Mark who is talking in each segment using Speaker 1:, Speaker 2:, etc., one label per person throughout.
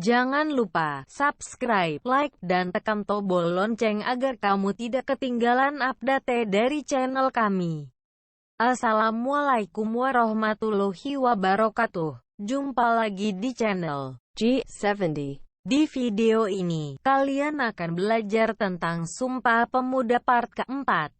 Speaker 1: Jangan lupa subscribe, like, dan tekan tombol lonceng agar kamu tidak ketinggalan update dari channel kami. Assalamualaikum warahmatullahi wabarakatuh. Jumpa lagi di channel G70. Di video ini, kalian akan belajar tentang Sumpah Pemuda part keempat.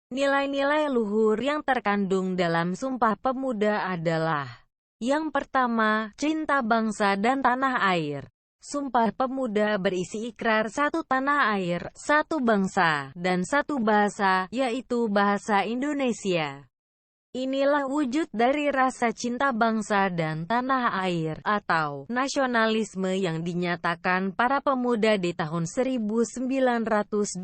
Speaker 1: Nilai-nilai luhur yang terkandung dalam Sumpah Pemuda adalah: yang pertama, cinta bangsa dan tanah air. Sumpah Pemuda berisi ikrar satu tanah air, satu bangsa, dan satu bahasa, yaitu bahasa Indonesia. Inilah wujud dari rasa cinta bangsa dan tanah air, atau nasionalisme yang dinyatakan para pemuda di tahun 1928.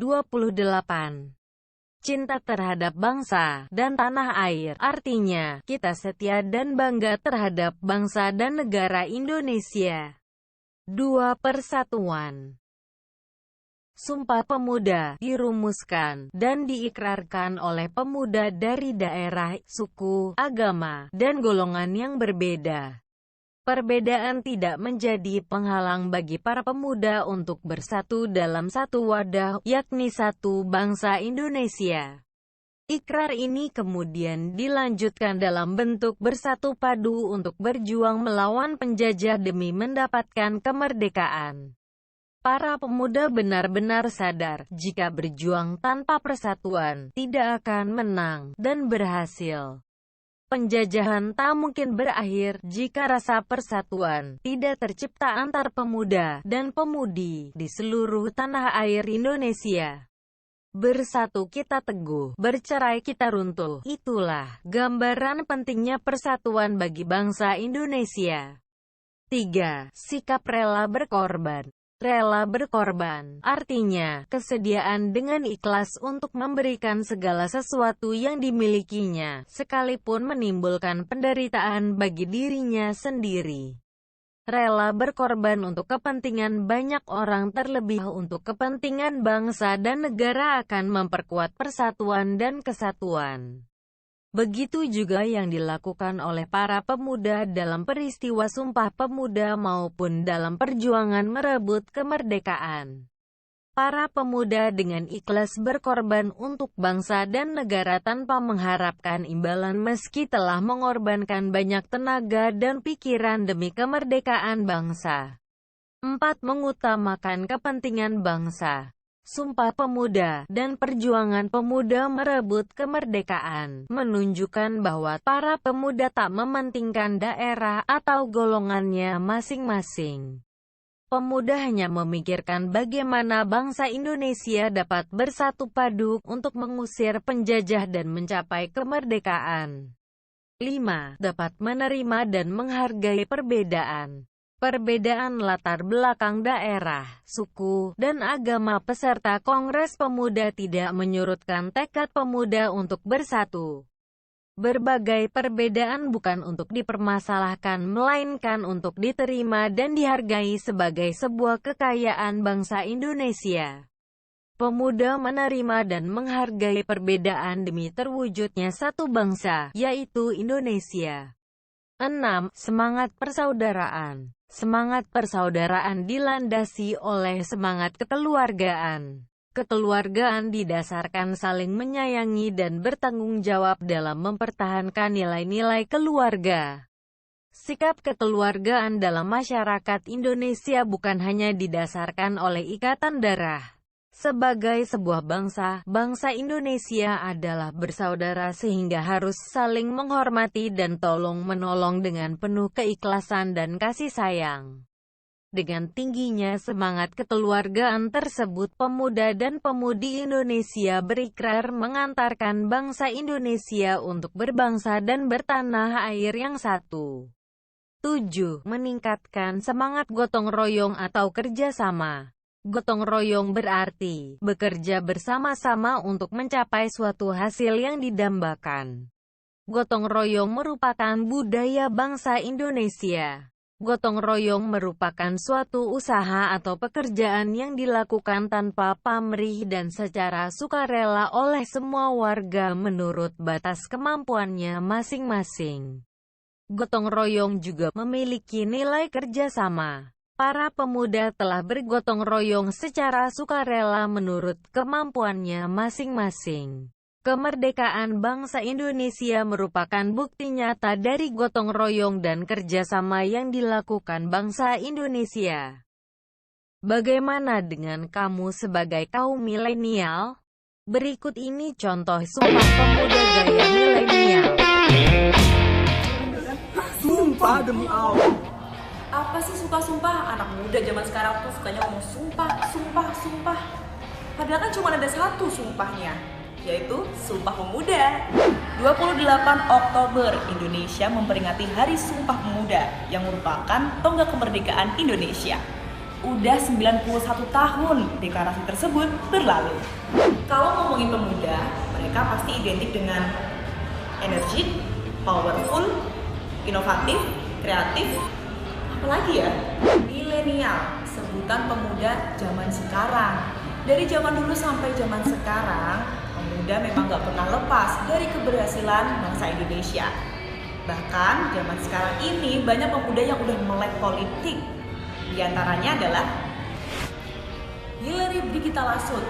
Speaker 1: Cinta terhadap bangsa dan tanah air, artinya, kita setia dan bangga terhadap bangsa dan negara Indonesia. 2. Persatuan. Sumpah Pemuda dirumuskan dan diikrarkan oleh pemuda dari daerah, suku, agama, dan golongan yang berbeda. Perbedaan tidak menjadi penghalang bagi para pemuda untuk bersatu dalam satu wadah, yakni satu bangsa Indonesia. Ikrar ini kemudian dilanjutkan dalam bentuk bersatu padu untuk berjuang melawan penjajah demi mendapatkan kemerdekaan. Para pemuda benar-benar sadar, jika berjuang tanpa persatuan, tidak akan menang dan berhasil. Penjajahan tak mungkin berakhir jika rasa persatuan tidak tercipta antar pemuda dan pemudi di seluruh tanah air Indonesia. Bersatu kita teguh, bercerai kita runtuh. Itulah gambaran pentingnya persatuan bagi bangsa Indonesia. 3. Sikap rela berkorban. Rela berkorban, artinya, kesediaan dengan ikhlas untuk memberikan segala sesuatu yang dimilikinya, sekalipun menimbulkan penderitaan bagi dirinya sendiri. Rela berkorban untuk kepentingan banyak orang, terlebih untuk kepentingan bangsa dan negara, akan memperkuat persatuan dan kesatuan. Begitu juga yang dilakukan oleh para pemuda dalam peristiwa Sumpah Pemuda maupun dalam perjuangan merebut kemerdekaan. Para pemuda dengan ikhlas berkorban untuk bangsa dan negara tanpa mengharapkan imbalan meski telah mengorbankan banyak tenaga dan pikiran demi kemerdekaan bangsa. 4. Mengutamakan kepentingan bangsa. Sumpah Pemuda dan perjuangan pemuda merebut kemerdekaan menunjukkan bahwa para pemuda tak mementingkan daerah atau golongannya masing-masing. Pemuda hanya memikirkan bagaimana bangsa Indonesia dapat bersatu padu untuk mengusir penjajah dan mencapai kemerdekaan. 5. Dapat menerima dan menghargai perbedaan. Perbedaan latar belakang daerah, suku, dan agama peserta Kongres Pemuda tidak menyurutkan tekad pemuda untuk bersatu. Berbagai perbedaan bukan untuk dipermasalahkan, melainkan untuk diterima dan dihargai sebagai sebuah kekayaan bangsa Indonesia. Pemuda menerima dan menghargai perbedaan demi terwujudnya satu bangsa, yaitu Indonesia. 6. Semangat persaudaraan. Semangat persaudaraan dilandasi oleh semangat kekeluargaan. Kekeluargaan didasarkan saling menyayangi dan bertanggung jawab dalam mempertahankan nilai-nilai keluarga. Sikap kekeluargaan dalam masyarakat Indonesia bukan hanya didasarkan oleh ikatan darah. Sebagai sebuah bangsa, bangsa Indonesia adalah bersaudara sehingga harus saling menghormati dan tolong-menolong dengan penuh keikhlasan dan kasih sayang. Dengan tingginya semangat kekeluargaan tersebut, pemuda dan pemudi Indonesia berikrar mengantarkan bangsa Indonesia untuk berbangsa dan bertanah air yang satu. 7. Meningkatkan semangat gotong royong atau kerjasama. Gotong royong berarti bekerja bersama-sama untuk mencapai suatu hasil yang didambakan. Gotong royong merupakan budaya bangsa Indonesia. Gotong royong merupakan suatu usaha atau pekerjaan yang dilakukan tanpa pamrih dan secara sukarela oleh semua warga menurut batas kemampuannya masing-masing. Gotong royong juga memiliki nilai kerjasama. para pemuda telah bergotong royong secara sukarela menurut kemampuannya masing-masing. Kemerdekaan bangsa Indonesia merupakan bukti nyata dari gotong royong dan kerjasama yang dilakukan bangsa Indonesia. Bagaimana dengan kamu sebagai kaum milenial? Berikut ini contoh Sumpah Pemuda gaya milenial.
Speaker 2: Sumpah demi Allah.
Speaker 3: Apa sih sumpah-sumpah? Anak muda zaman sekarang tuh sukanya ngomong sumpah, sumpah, sumpah. Padahal kan cuma ada satu sumpahnya, yaitu Sumpah Pemuda. 28 Oktober, Indonesia memperingati Hari Sumpah Pemuda yang merupakan tonggak kemerdekaan Indonesia. Udah 91 tahun deklarasi tersebut berlalu. Kalau ngomongin pemuda, mereka pasti identik dengan energik, powerful, inovatif, kreatif, apalagi ya? Milenial, sebutan pemuda zaman sekarang. Dari zaman dulu sampai zaman sekarang, pemuda memang gak pernah lepas dari keberhasilan bangsa Indonesia. Bahkan zaman sekarang ini banyak pemuda yang udah melek politik. Di antaranya adalah Hillary Brigita Lasut,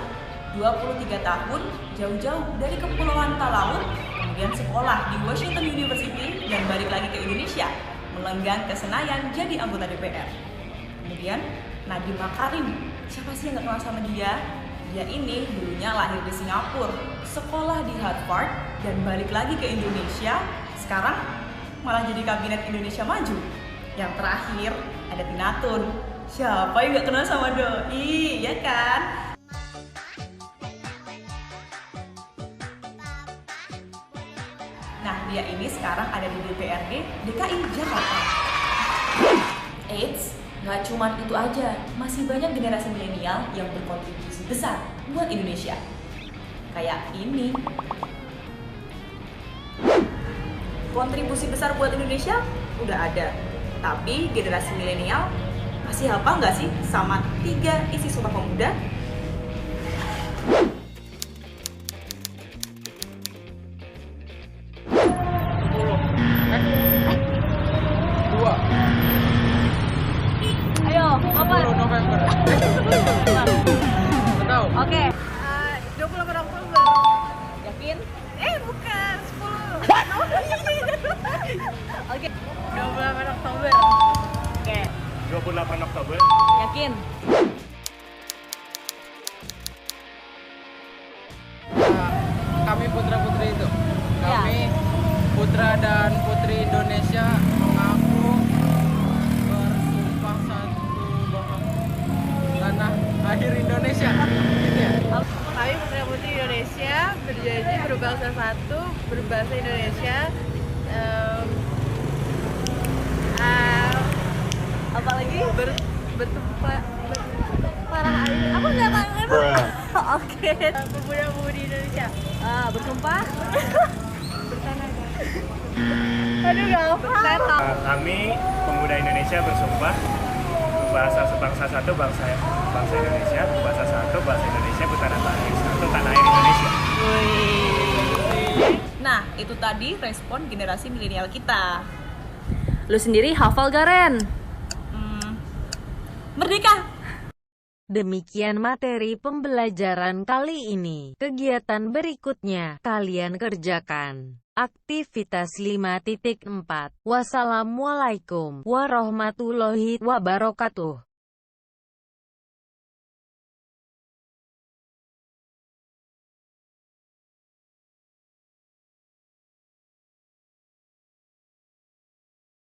Speaker 3: 23 tahun, jauh-jauh dari Kepulauan Talaut, kemudian sekolah di Washington University dan balik lagi ke Indonesia, melenggang ke Senayan jadi anggota DPR. Kemudian Nadiem Makarim, siapa sih yang gak kenal sama dia? Dia ini dulunya lahir di Singapura, sekolah di Harvard, dan balik lagi ke Indonesia, sekarang malah jadi kabinet Indonesia Maju. Yang terakhir ada Tina Tun. Siapa yang gak kenal sama Doi, ya kan? Nah, dia ini sekarang ada di DPRD DKI Jakarta. Eits, gak cuma itu aja, masih banyak generasi milenial yang berkontribusi besar buat Indonesia. Kayak ini. Kontribusi besar buat Indonesia udah ada. Tapi generasi milenial masih hafal nggak sih sama 3 isi Sumpah Pemuda?
Speaker 4: Ayo, apa?
Speaker 2: 10 November. Tahu?
Speaker 4: Oke.
Speaker 5: 28 Oktober.
Speaker 4: Yakin?
Speaker 5: Bukan, 10.
Speaker 4: Oke.
Speaker 5: 28 Oktober.
Speaker 4: Oke.
Speaker 2: 28 Oktober.
Speaker 4: Yakin?
Speaker 2: Kami putra-putri itu.
Speaker 4: Ya.
Speaker 2: Kami putra dan putri Indonesia mengaku bersumpah satu bahwa tanah air Indonesia. Gitu ya?
Speaker 5: Kami putra putri Indonesia berjanji berbangsa satu, berbahasa Indonesia.
Speaker 4: Apalagi?
Speaker 5: Parah air. Aku nggak tahu.
Speaker 4: Oke.
Speaker 5: Pemuda-pemudi Indonesia.
Speaker 4: Bersumpah?
Speaker 5: Aduh, nggak hafal.
Speaker 6: Kami pemuda Indonesia bersumpah berbahasa sebangsa satu, bangsa Indonesia, berbahasa satu, bahasa Indonesia, bertanah air satu, tanah air Indonesia.
Speaker 3: Nah, itu tadi respon generasi milenial kita.
Speaker 4: Lu sendiri hafal gak, Ren?
Speaker 3: Merdeka!
Speaker 1: Demikian materi pembelajaran kali ini. Kegiatan berikutnya, kalian kerjakan. Aktivitas 5.4. Wassalamualaikum warahmatullahi wabarakatuh.